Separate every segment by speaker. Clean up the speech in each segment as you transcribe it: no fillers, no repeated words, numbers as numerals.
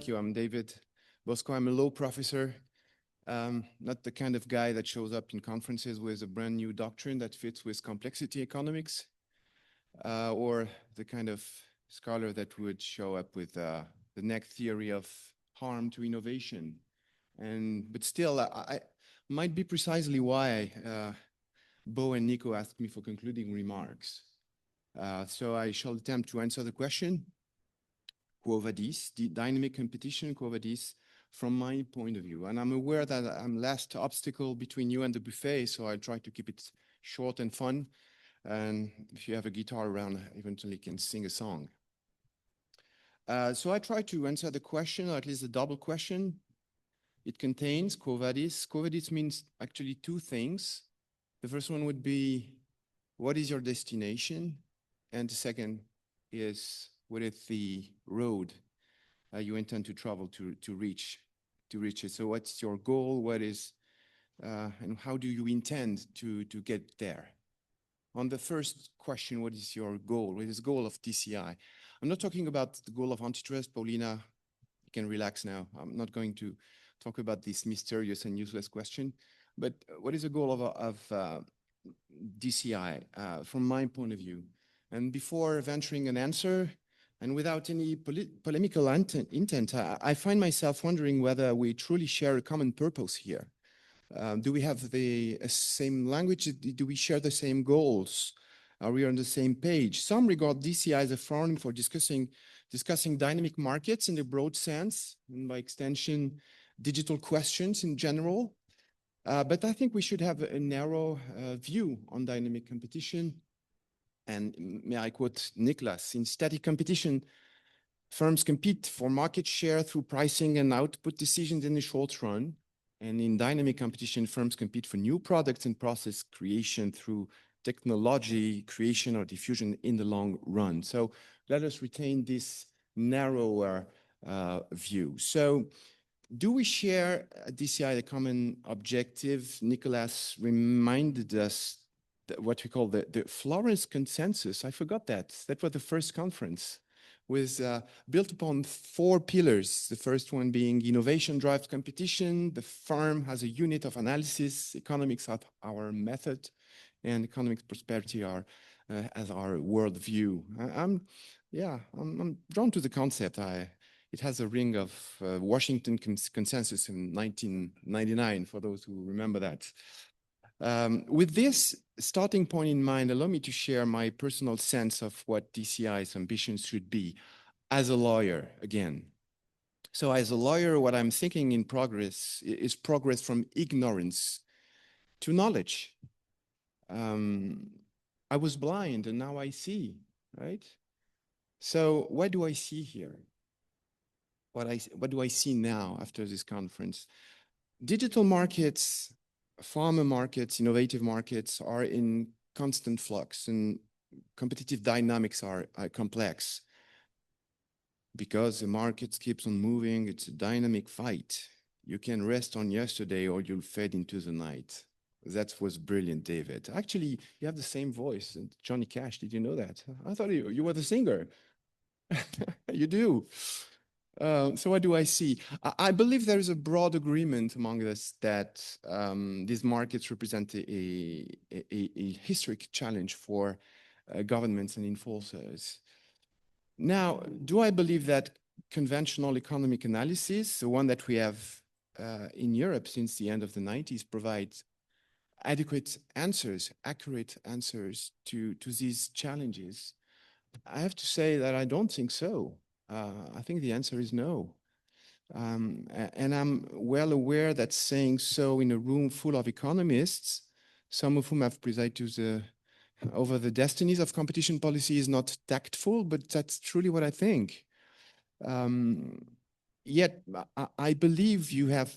Speaker 1: thank you. I'm David Bosco. I'm a law professor, not the kind of guy that shows up in conferences with a brand new doctrine that fits with complexity economics, or the kind of scholar that would show up with the next theory of harm to innovation. But still, I might be precisely why Bo and Nico asked me for concluding remarks. So I shall attempt to answer the question. Quo vadis, the dynamic competition, quo vadis, from my point of view. And I'm aware that I'm last obstacle between you and the buffet, so I'll try to keep it short and fun. And if you have a guitar around, eventually can sing a song. So I try to answer the question, or at least the double question. It contains quo vadis. Quo vadis means actually two things. The first one would be, what is your destination? And the second is, what is the road you intend to travel to reach it? So what's your goal? What is, and how do you intend to get there? On the first question, what is your goal? What is the goal of DCI? I'm not talking about the goal of antitrust. Paulina, you can relax now. I'm not going to talk about this mysterious and useless question. But what is the goal of DCI from my point of view? And before venturing an answer, and without any polemical intent, I find myself wondering whether we truly share a common purpose here. Do we have the same language? Do we share the same goals? Are we on the same page? Some regard DCI as a forum for discussing dynamic markets in the broad sense, and by extension, digital questions in general. But I think we should have a narrow view on dynamic competition. And may I quote Niklas, in static competition, firms compete for market share through pricing and output decisions in the short run. And in dynamic competition, firms compete for new products and process creation through technology creation or diffusion in the long run. So let us retain this narrower view. So do we share at DCI the common objective? Nicolas reminded us that what we call the Florence Consensus. I forgot that. That was the first conference. Was built upon 4 pillars. The first one being innovation drives competition. The firm has a unit of analysis. Economics are our method, and economic prosperity are as our worldview. I'm drawn to the concept. It has a ring of Washington Consensus in 1999, for those who remember that. With this starting point in mind, allow me to share my personal sense of what DCI's ambitions should be as a lawyer, again. So as a lawyer, what I'm thinking in progress is progress from ignorance to knowledge. I was blind and now I see, right? So what do I see here? What do I see now after this conference? Digital markets, pharma markets, innovative markets are in constant flux, and competitive dynamics are complex because the market keeps on moving. It's a dynamic fight. You can rest on yesterday or you'll fade into the night. That was brilliant, David. Actually, you have the same voice as Johnny Cash. Did you know that? I thought you were the singer. You do. So what do I see? I believe there is a broad agreement among us that these markets represent a historic challenge for governments and enforcers. Now, do I believe that conventional economic analysis, the one that we have in Europe since the end of the 90s, provides adequate answers, accurate answers to these challenges? I have to say that I don't think so. I think the answer is no. And I'm well aware that saying so in a room full of economists, some of whom have presided over the destinies of competition policy, is not tactful, but that's truly what I think. Yet I believe you have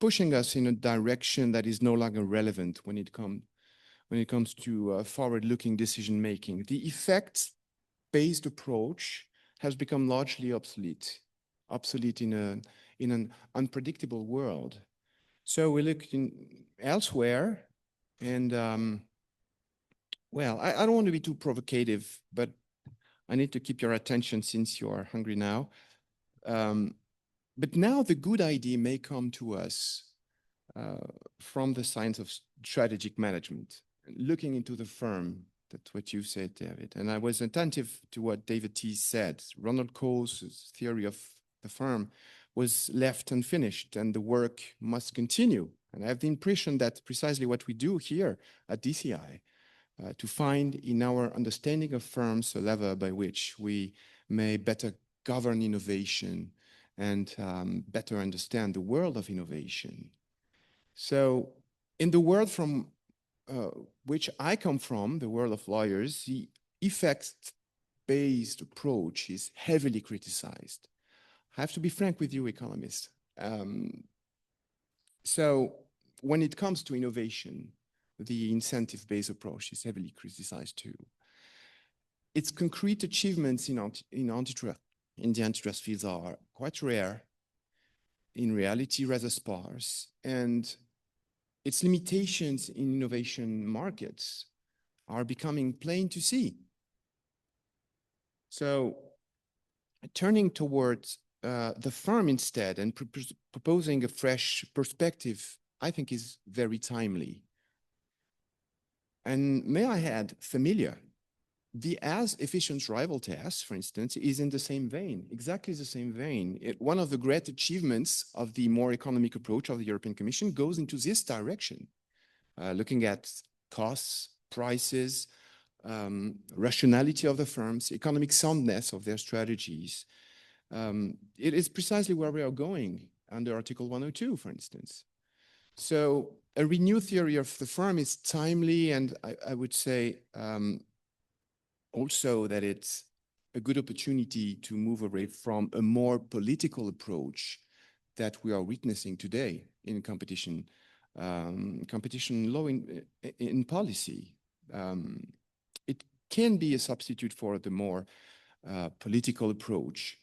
Speaker 1: pushing us in a direction that is no longer relevant when it comes to forward-looking decision-making. The effects-based approach has become largely obsolete in an unpredictable world. So we look elsewhere, and well, I don't want to be too provocative, but I need to keep your attention since you are hungry now. But now the good idea may come to us uh, from the science of strategic management, looking into the firm. That's what you said, David. And I was attentive to what David T. said. Ronald Cole's theory of the firm was left unfinished, and the work must continue. And I have the impression that precisely what we do here at DCI, to find in our understanding of firms a lever by which we may better govern innovation and better understand the world of innovation. So in the world from uh, which I come from, the world of lawyers, the effects-based approach is heavily criticized. I have to be frank with you, economists. So when it comes to innovation, the incentive-based approach is heavily criticized too. Its concrete achievements in antitrust, in the antitrust fields are quite rare, in reality rather sparse, and its limitations in innovation markets are becoming plain to see. So turning towards the firm instead and proposing a fresh perspective, I think is very timely. And may I add, familiar. The as efficient rival test, for instance, is in the same vein, exactly the same vein. One of the great achievements of the more economic approach of the European Commission goes into this direction, looking at costs, prices, rationality of the firms, economic soundness of their strategies. It is precisely where we are going under Article 102, for instance. So a renewed theory of the firm is timely, and I would say also that it's a good opportunity to move away from a more political approach that we are witnessing today in competition law in policy. It can be a substitute for the more political approach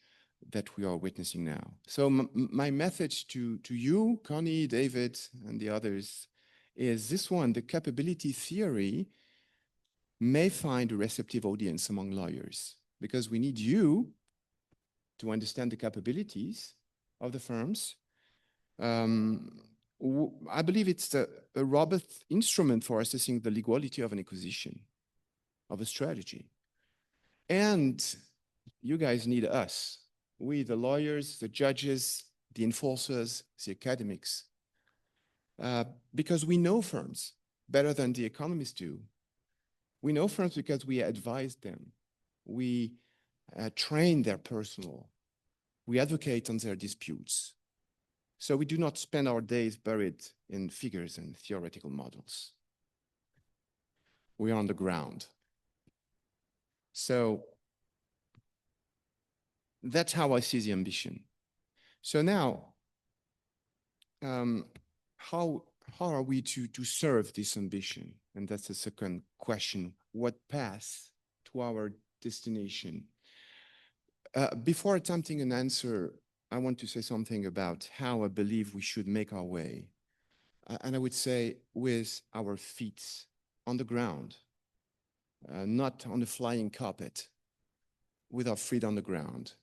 Speaker 1: that we are witnessing now. So my message to you, Connie, David, and the others is this one: the capability theory may find a receptive audience among lawyers, because we need you to understand the capabilities of the firms. I believe it's a robust instrument for assessing the legality of an acquisition, of a strategy. And you guys need us, we, the lawyers, the judges, the enforcers, the academics, because we know firms better than the economists do. We know firms because we advise them. We train their personnel. We advocate on their disputes. So we do not spend our days buried in figures and theoretical models. We are on the ground. So that's how I see the ambition. So now, how are we to serve this ambition? And that's the second question. What path to our destination? Before attempting an answer, I want to say something about how I believe we should make our way. And I would say with our feet on the ground, not on the flying carpet, with our feet on the ground,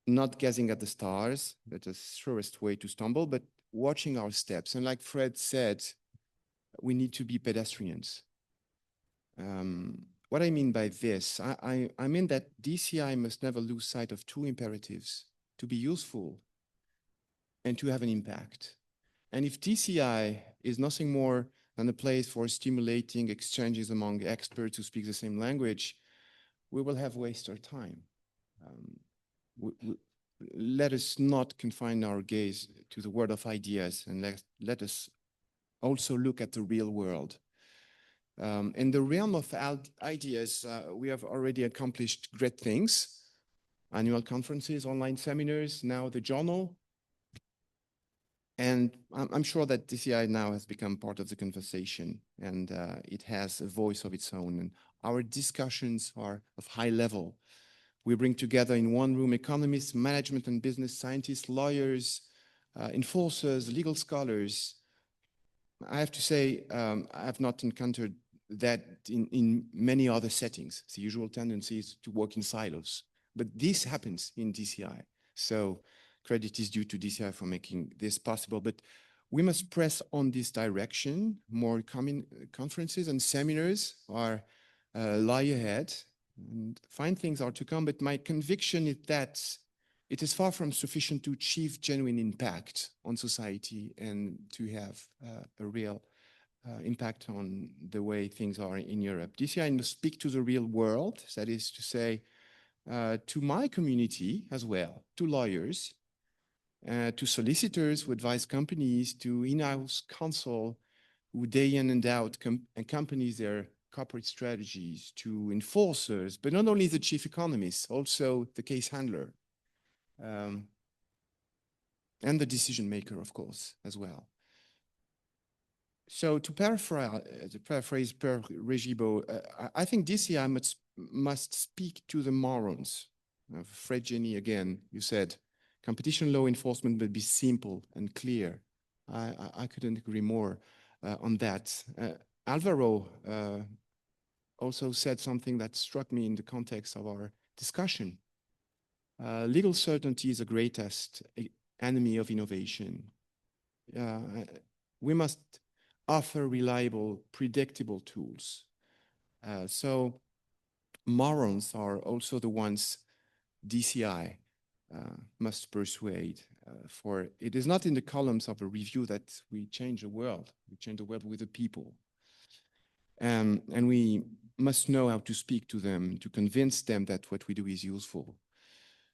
Speaker 1: not gazing at the stars, that's the surest way to stumble, but watching our steps. And like Fred said, we need to be pedestrians. What I mean by this, I mean that DCI must never lose sight of two imperatives: to be useful and to have an impact. And if DCI is nothing more than a place for stimulating exchanges among experts who speak the same language, we will have wasted our time. Let us not confine our gaze to the world of ideas, and let us also look at the real world. In the realm of ideas, we have already accomplished great things: annual conferences, online seminars, now the journal. And I'm sure that DCI now has become part of the conversation, and it has a voice of its own. And our discussions are of high level. We bring together in one room economists, management and business scientists, lawyers, enforcers, legal scholars. I have to say, I have not encountered that in many other settings. The usual tendency is to work in silos, but this happens in DCI. So credit is due to DCI for making this possible. But we must press on this direction. More common conferences and seminars lie ahead, and fine things are to come. But my conviction is that it is far from sufficient to achieve genuine impact on society and to have a real impact on the way things are in Europe. DCI must speak to the real world, that is to say, to my community as well, to lawyers, to solicitors who advise companies, to in-house counsel who day in and out accompanies their corporate strategies, to enforcers, but not only the chief economists, also the case handler, and the decision maker, of course, as well. So to paraphrase Per Regibo, I think DCI must speak to the morons. Fred Jenny, again, you said, competition law enforcement will be simple and clear. I couldn't agree more on that. Alvaro also said something that struck me in the context of our discussion. Legal certainty is the greatest enemy of innovation. We must offer reliable, predictable tools. So morons are also the ones DCI must persuade, for it is not in the columns of a review that we change the world. We change the world with the people. And we must know how to speak to them, to convince them that what we do is useful.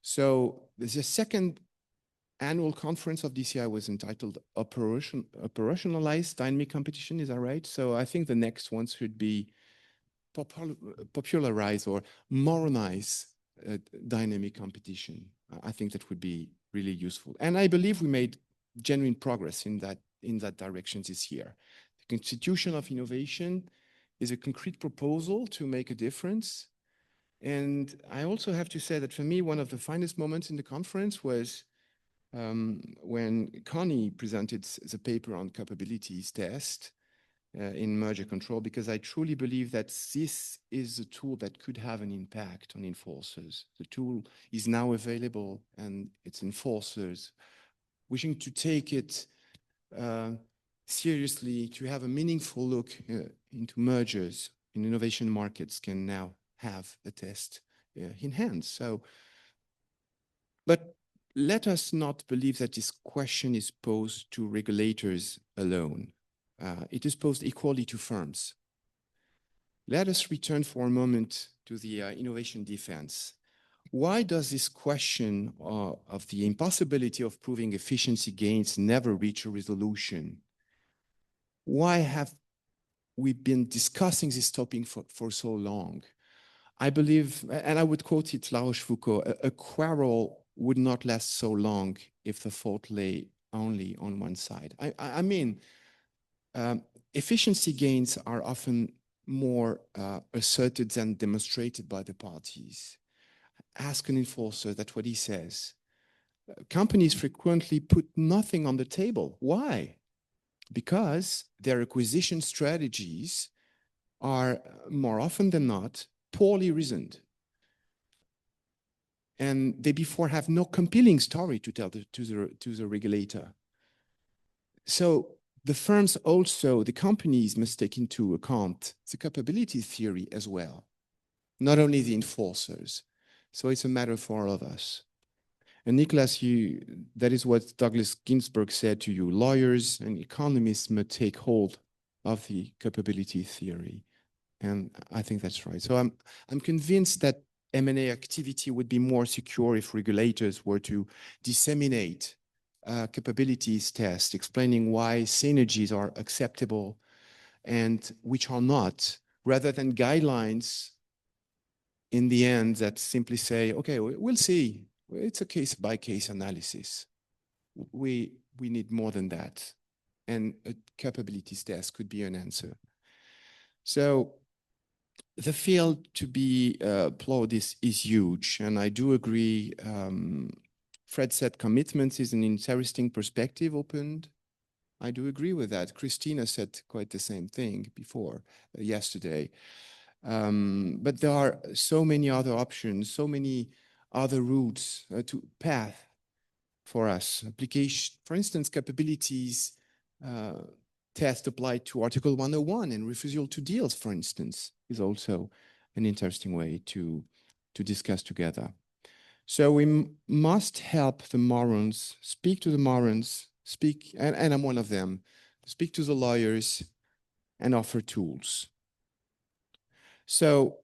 Speaker 1: So there's a second annual conference of DCI was entitled Operationalize Dynamic Competition, is that right? So I think the next one should be popularize or modernize dynamic competition. I think that would be really useful. And I believe we made genuine progress in that direction this year. The Constitution of Innovation is a concrete proposal to make a difference. And I also have to say that for me, one of the finest moments in the conference was when Connie presented the paper on capabilities test in merger control, because I truly believe that this is a tool that could have an impact on enforcers. The tool is now available, and it's enforcers wishing to take it seriously, to have a meaningful look into mergers in innovation markets can now have a test in hand. So, but let us not believe that this question is posed to regulators alone. It is posed equally to firms. Let us return for a moment to the innovation defense. Why does this question of the impossibility of proving efficiency gains never reach a resolution? Why have we been discussing this topic for so long? I believe, and I would quote it, La Rochefoucauld, a quarrel would not last so long if the fault lay only on one side. I mean, efficiency gains are often more asserted than demonstrated by the parties. Ask an enforcer, that's what he says. Companies frequently put nothing on the table. Why? Because their acquisition strategies are more often than not poorly reasoned. And they before have no compelling story to tell to the regulator. So the firms also, the companies must take into account the capability theory as well, not only the enforcers. So it's a matter for all of us. And Nicholas, that is what Douglas Ginsburg said to you. Lawyers and economists must take hold of the capability theory. And I think that's right. So I'm convinced that M&A activity would be more secure if regulators were to disseminate capabilities tests, explaining why synergies are acceptable and which are not, rather than guidelines in the end that simply say, okay, we'll see. It's a case-by-case analysis. We need more than that. And a capabilities test could be an answer. So the field to be plowed is huge. And I do agree. Fred said commitments is an interesting perspective opened. I do agree with that. Christina said quite the same thing before yesterday. But there are so many other options, so many other routes to path for us. Application, for instance, capabilities test applied to Article 101 and refusal to deals, for instance, is also an interesting way to discuss together. So we must help the morons, speak to the morons, and I'm one of them, speak to the lawyers and offer tools. So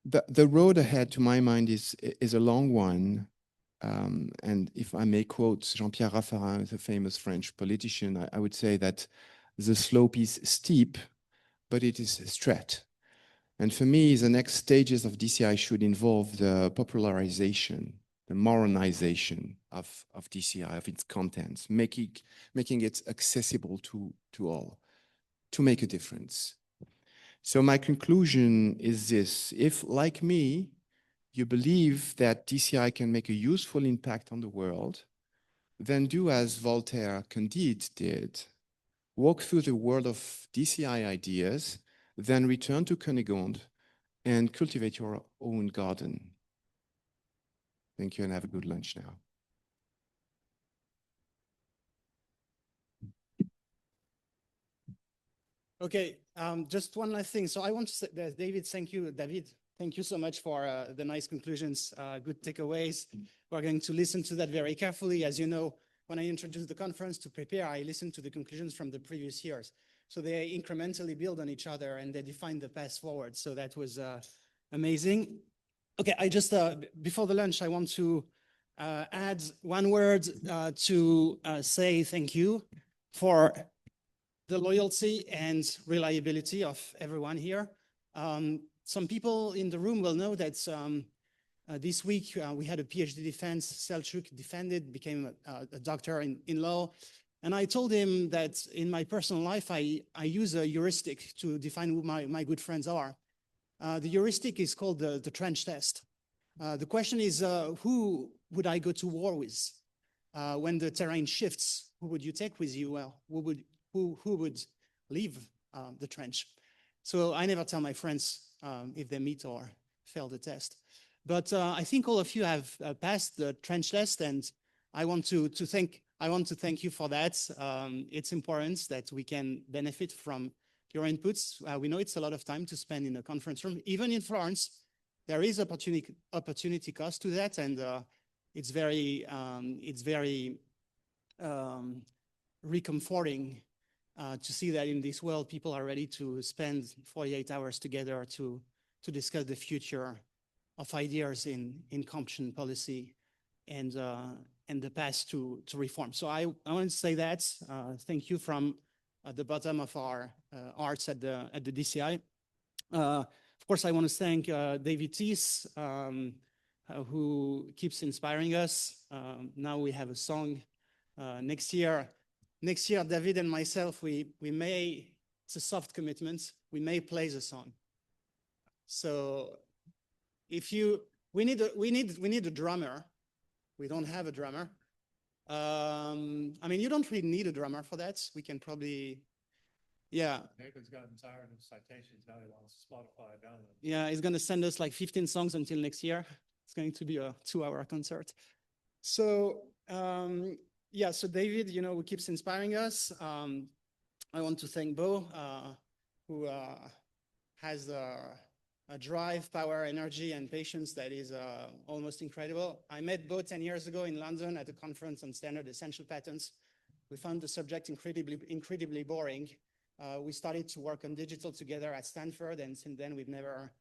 Speaker 1: the road ahead, to my mind, is a long one. And if I may quote Jean-Pierre Raffarin, the famous French politician, I would say that the slope is steep, but it is straight. And for me, the next stages of DCI should involve the popularization, the moronization of DCI, of its contents, making it accessible to all, to make a difference. So my conclusion is this: if, like me, you believe that DCI can make a useful impact on the world, then do as Voltaire Candide did. Walk through the world of DCI ideas, then return to Cunégonde and cultivate your own garden. Thank you, and have a good lunch now.
Speaker 2: Okay, just one last thing. So I want to say, David, thank you. David, thank you so much for the nice conclusions, good takeaways. We're going to listen to that very carefully. As you know, when I introduced the conference to prepare, I listened to the conclusions from the previous years. So they incrementally build on each other and they define the path forward. So that was amazing. Okay, I just, before the lunch, I want to add one word to say thank you for the loyalty and reliability of everyone here. Some people in the room will know that this week we had a PhD defense. Selçuk defended, became a doctor in law. And I told him that in my personal life, I use a heuristic to define who my good friends are. The heuristic is called the trench test. The question is, who would I go to war with? When the terrain shifts, who would you take with you? Well, who would leave the trench? So I never tell my friends if they meet or fail the test. But I think all of you have passed the trench test, and I want to thank you for that. It's important that we can benefit from your inputs. We know it's a lot of time to spend in a conference room. Even in Florence, there is opportunity cost to that, and it's very recomforting to see that in this world, people are ready to spend 48 hours together to discuss the future of ideas in competition policy and the path to reform. So I want to say that. Thank you from the bottom of our hearts at the DCI. Of course, I want to thank David Thies, who keeps inspiring us. Now we have a song next year. Next year, David and myself, we may, it's a soft commitment, we may play the song. So if we need a drummer. We don't have a drummer. I mean, you don't really need a drummer for that. We can probably, yeah.
Speaker 3: Nathan's gotten tired of citations. Now he wants Spotify download.
Speaker 2: Yeah, he's going to send us like 15 songs until next year. It's going to be a 2-hour concert. So, yeah, so David, you know, who keeps inspiring us. I want to thank Bo, who has a drive, power, energy, and patience that is almost incredible. I met Bo 10 years ago in London at a conference on standard essential patents. We found the subject incredibly boring. We started to work on digital together at Stanford, and since then we've never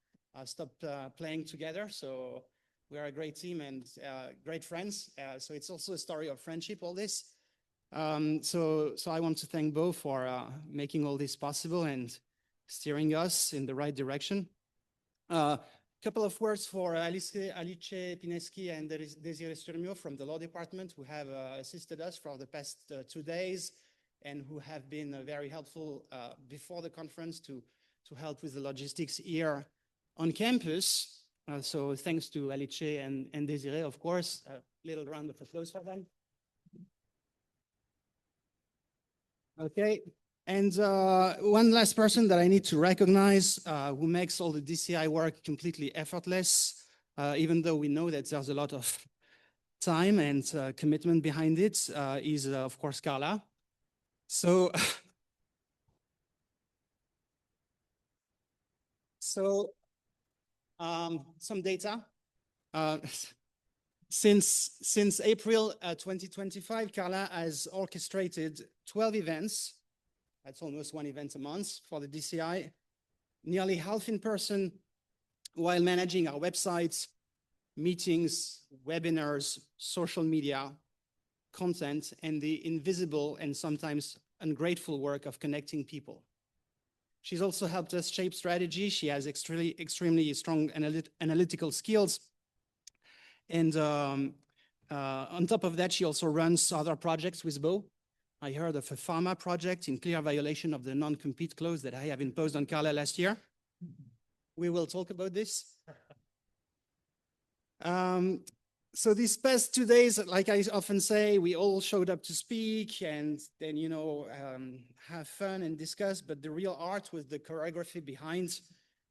Speaker 2: stopped playing together. So we are a great team and great friends. So it's also a story of friendship, all this. So I want to thank Bo for making all this possible and steering us in the right direction. Couple of words for Alice Pineschi and Desiree Sturmio from the law department, who have assisted us for the past 2 days and who have been very helpful before the conference to help with the logistics here on campus. So thanks to Alice and Desiree, of course. A little round of applause for them. Okay. And one last person that I need to recognize, who makes all the DCI work completely effortless, even though we know that there's a lot of time and commitment behind it is, of course, Carla. So, some data. Uh, Since April 2025, Carla has orchestrated 12 events. That's almost one event a month for the DCI, nearly half in person, while managing our websites, meetings, webinars, social media, content, and the invisible and sometimes ungrateful work of connecting people. She's also helped us shape strategy. She has extremely strong analytical skills. And on top of that, she also runs other projects with Bo. I heard of a pharma project in clear violation of the non-compete clause that I have imposed on Carla last year. We will talk about this. So these past 2 days, like I often say, we all showed up to speak and then, have fun and discuss, but the real art was the choreography behind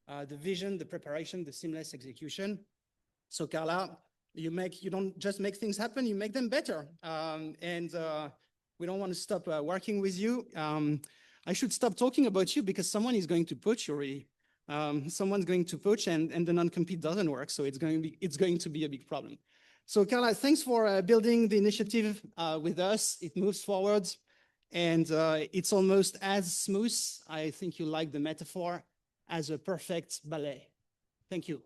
Speaker 2: the vision, the preparation, the seamless execution. So Carla, you don't just make things happen, you make them better. We don't want to stop working with you. I should stop talking about you because someone is going to poach you already. Someone's going to poach and the non-compete doesn't work. So it's going to be a big problem. So Carla, thanks for building the initiative with us. It moves forward and it's almost as smooth, I think you like the metaphor, as a perfect ballet. Thank you.